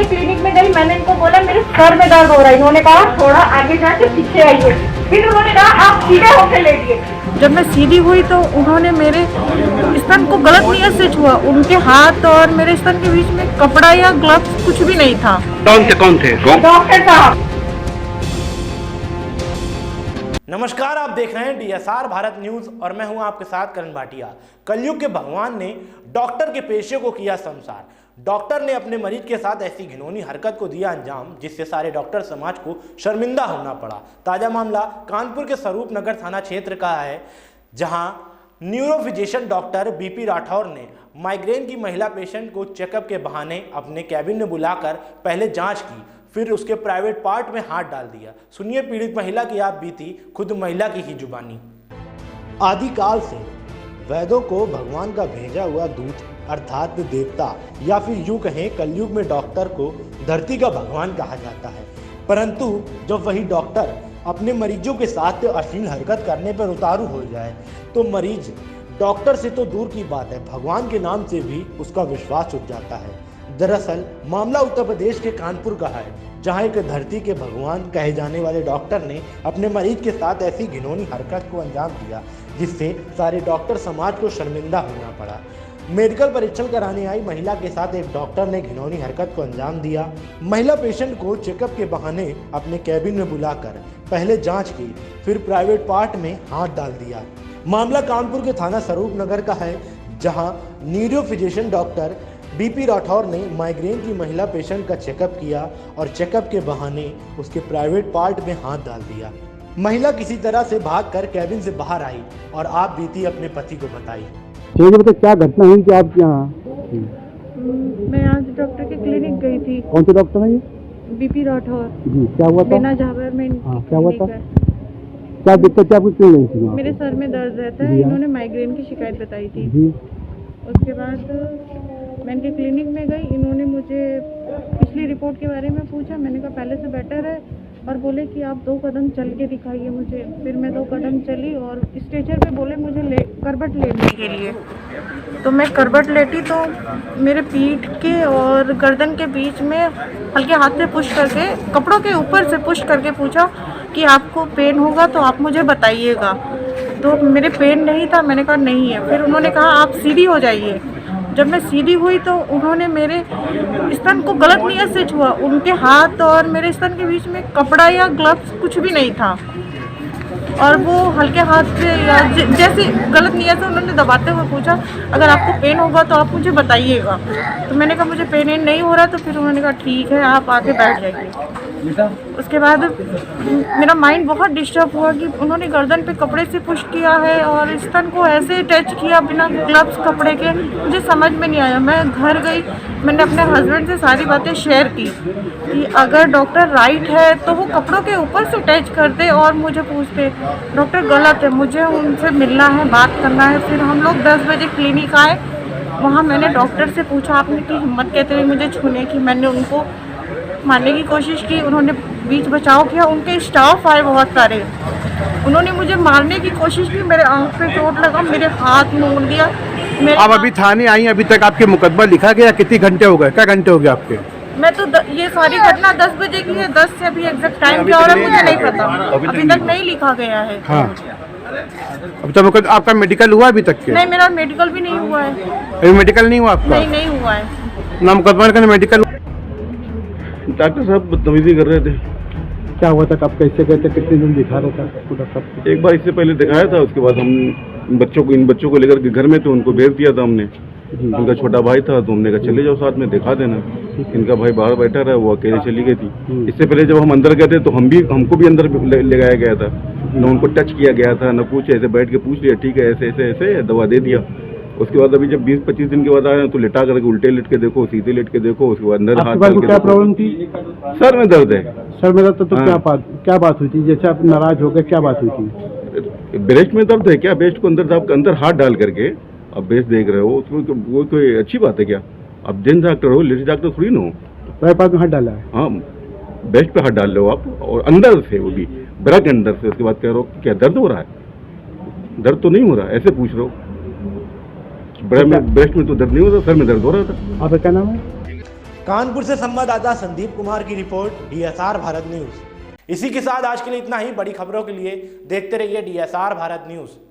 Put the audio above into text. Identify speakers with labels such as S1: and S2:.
S1: के क्लिनिक में गई, मैंने इनको बोला मेरे सर में दर्द हो रहा है, इन्होंने कहा थोड़ा आगे जाके पीछे आइए, फिर उन्होंने कहा आप सीधे होके लेटिए। जब मैं सीधी हुई तो उन्होंने मेरे स्तन को गलत नियत से छुआ, उनके हाथ और मेरे स्तन के बीच में कपड़ा या ग्लव्स कुछ भी नहीं था।
S2: कौन थे?
S1: डॉक्टर साहब।
S3: नमस्कार, आप देख रहे हैं DSR भारत न्यूज और मैं हूं आपके साथ करण भाटिया। कलयुग के भगवान ने डॉक्टर के पेशे को किया शर्मसार। डॉक्टर ने अपने मरीज के साथ ऐसी घिनौनी हरकत को दिया अंजाम जिससे सारे डॉक्टर समाज को शर्मिंदा होना पड़ा। ताजा मामला कानपुर के स्वरूप नगर थाना क्षेत्र का है, जहां न्यूरोफिजिशियन डॉक्टर BP राठौर ने माइग्रेन की महिला पेशेंट को चेकअप के बहाने अपने कैबिन में बुलाकर पहले जांच की, फिर उसके प्राइवेट पार्ट में हाथ डाल दिया। सुनिए पीड़ित महिला की आप बीती खुद महिला की ही जुबानी। आदिकाल से वैदों को भगवान का भेजा हुआ दूत अर्थात देवता या फिर यूं कहें कलयुग में डॉक्टर को धरती का भगवान कहा जाता है। परंतु जब वही डॉक्टर अपने मरीजों के साथ अश्लील हरकत करने पर उतारू हो जाए तो मरीज डॉक्टर से तो दूर की बात है, भगवान के नाम से भी उसका विश्वास उठ जाता है। दरअसल मामला उत्तर प्रदेश के कानपुर का है, जहां एक धरती के भगवान कहे जाने वाले डॉक्टर ने अपने मरीज के साथ ऐसी घिनौनी हरकत को अंजाम दिया जिससे सारे डॉक्टर समाज को शर्मिंदा होना पड़ा। मेडिकल परीक्षण कराने आई महिला के साथ एक डॉक्टर ने घिनौनी हरकत को अंजाम दिया। महिला पेशेंट को चेकअप के बहाने अपने कैबिन में बुलाकर पहले जांच की, फिर प्राइवेट पार्ट में हाथ डाल दिया। मामला कानपुर के थाना स्वरूप नगर का है, जहां न्यूरोफिजिशियन डॉक्टर BP राठौर ने माइग्रेन की महिला पेशेंट का चेकअप किया और चेकअप के बहाने उसके प्राइवेट पार्ट में हाथ डाल दिया। महिला किसी तरह से भागकर कैबिन से बाहर आई और आप बीती अपने पति को बताई।
S4: तो क्या घटना हुई कि आप यहाँ?
S1: मैं आज डॉक्टर के क्लिनिक गई थी।
S4: कौन से डॉक्टर है ये?
S1: BP राठौर
S4: जी, क्या हुआ था?
S1: बिना झाबर में।
S4: क्या हुआ था? क्या दिक्कत, क्या कुछ नहीं थी?
S1: मेरे सर में दर्द रहता है, इन्होंने माइग्रेन की शिकायत बताई थी
S4: जी।
S1: उसके बाद मैं इनके क्लिनिक में गई, इन्होंने मुझे पिछली रिपोर्ट के बारे में पूछा, मैंने कहा पहले से बेटर है, और बोले कि आप 2 कदम चल के दिखाइए मुझे। फिर मैं 2 कदम चली और स्ट्रेचर पे बोले मुझे करवट लेने के लिए। तो मैं करवट लेटी तो मेरे पीठ के और गर्दन के बीच में हल्के हाथ से पुश करके, कपड़ों के ऊपर से पुश करके पूछा कि आपको पेन होगा तो आप मुझे बताइएगा। तो मेरे पेन नहीं था, मैंने कहा नहीं है। फिर उन्होंने कहा आप सीधी हो जाइए। जब मैं सीधी हुई तो उन्होंने मेरे स्तन को गलत नियत से छुआ, उनके हाथ और मेरे स्तन के बीच में कपड़ा या ग्लव्स कुछ भी नहीं था, और वो हल्के हाथ से या जैसे गलत नियत से उन्होंने दबाते हुए पूछा अगर आपको पेन होगा तो आप मुझे बताइएगा। तो मैंने कहा मुझे पेन नहीं हो रहा। तो फिर उन्होंने कहा ठीक है आप आके बैठ जाइए। उसके बाद मेरा माइंड बहुत डिस्टर्ब हुआ कि उन्होंने गर्दन पे कपड़े से पुश किया है और स्तन को ऐसे टच किया बिना ग्लव्स कपड़े के, मुझे समझ में नहीं आया। मैं घर गई, मैंने अपने हस्बैंड से सारी बातें शेयर की कि अगर डॉक्टर राइट है तो वो कपड़ों के ऊपर से टच करते और मुझे पूछते डॉक्टर गलत है, मुझे उनसे मिलना है, बात करना है। फिर हम लोग 10 बजे क्लिनिक आए, वहाँ मैंने डॉक्टर से पूछा आपने की हिम्मत कहते हुए मुझे छूने की। मैंने उनको मारने की कोशिश की, उन्होंने बीच बचाव किया। उनके स्टाफ आए बहुत सारे, उन्होंने मुझे मारने की कोशिश की, मेरे आंख पे चोट लगा, मेरे हाथ मोड़ दिया।
S4: आप अभी थाने आई, अभी तक आपके मुकदमा लिखा गया? कितने घंटे हो गए? क्या घंटे हो गए आपके?
S1: मैं तो ये सारी घटना 10 बजे की है, 10 से अभी एग्जैक्ट टाइम क्या हो रहा है मुझे नहीं पता, अभी तक नहीं लिखा गया है।
S4: हाँ, अब तक आपका मेडिकल हुआ अभी तक के?
S1: नहीं, मेरा मेडिकल भी नहीं हुआ है।
S4: अभी मेडिकल नहीं हुआ आपका?
S1: नहीं हुआ है।
S4: ना मुकदमा का मेडिकल।
S2: डॉक्टर साहब बदतमीजी कर रहे थे।
S4: क्या हुआ था, कब कैसे गए थे, कितने दिन दिखा रहा था पूरा सब?
S2: एक बार इससे पहले दिखाया था, उसके बाद हम इन बच्चों को लेकर के घर में थे, उनको भेज दिया था हमने। उनका छोटा भाई था तो हमने कहा चले जाओ साथ में दिखा देना। इनका भाई बाहर बैठा रहा, वो अकेले चली गई थी। इससे पहले जब हम अंदर गए थे तो हमको भी अंदर ले गाया गया था, न उनको टच किया गया था न कुछ, ऐसे बैठ के पूछ लिया ठीक है ऐसे ऐसे ऐसे दवा दे दिया। उसके बाद अभी जब 20-25 दिन के बाद आए तो लिटा करके उल्टे लेट के देखो, सीधे लेट के देखो, उसके बाद अंदर हाथ डाल के।
S4: क्या प्रॉब्लम थी?
S2: सर में दर्द है।
S4: सर में दर्द तो क्या बात हुई थी? जैसे आप नाराज हो गए, क्या बात हुई थी?
S2: ब्रेस्ट में दर्द है क्या? ब्रेस्ट को अंदर हाथ डाल करके अब ब्रेस्ट देख रहे हो, वो कोई अच्छी बात है क्या? अब जेंट्स डॉक्टर हो, लेडीज डॉक्टर थोड़ी ना हो।
S4: मेरे पास में हाथ डाला है?
S2: हाँ, ब्रेस्ट पे हाथ डाल लो आप, और अंदर से, वो भी ब्रा के अंदर से। उसके बाद कह रहे हो क्या दर्द हो रहा है? दर्द तो नहीं हो रहा, ऐसे पूछ रहे हो। ब्रेस्ट में तो दर्द नहीं हो रहा, सर में दर्द हो रहा था।
S4: आपका क्या नाम है?
S3: कानपुर से संवाददाता संदीप कुमार की रिपोर्ट, DSR भारत न्यूज। इसी के साथ आज के लिए इतना ही। बड़ी खबरों के लिए देखते रहिए DSR भारत न्यूज।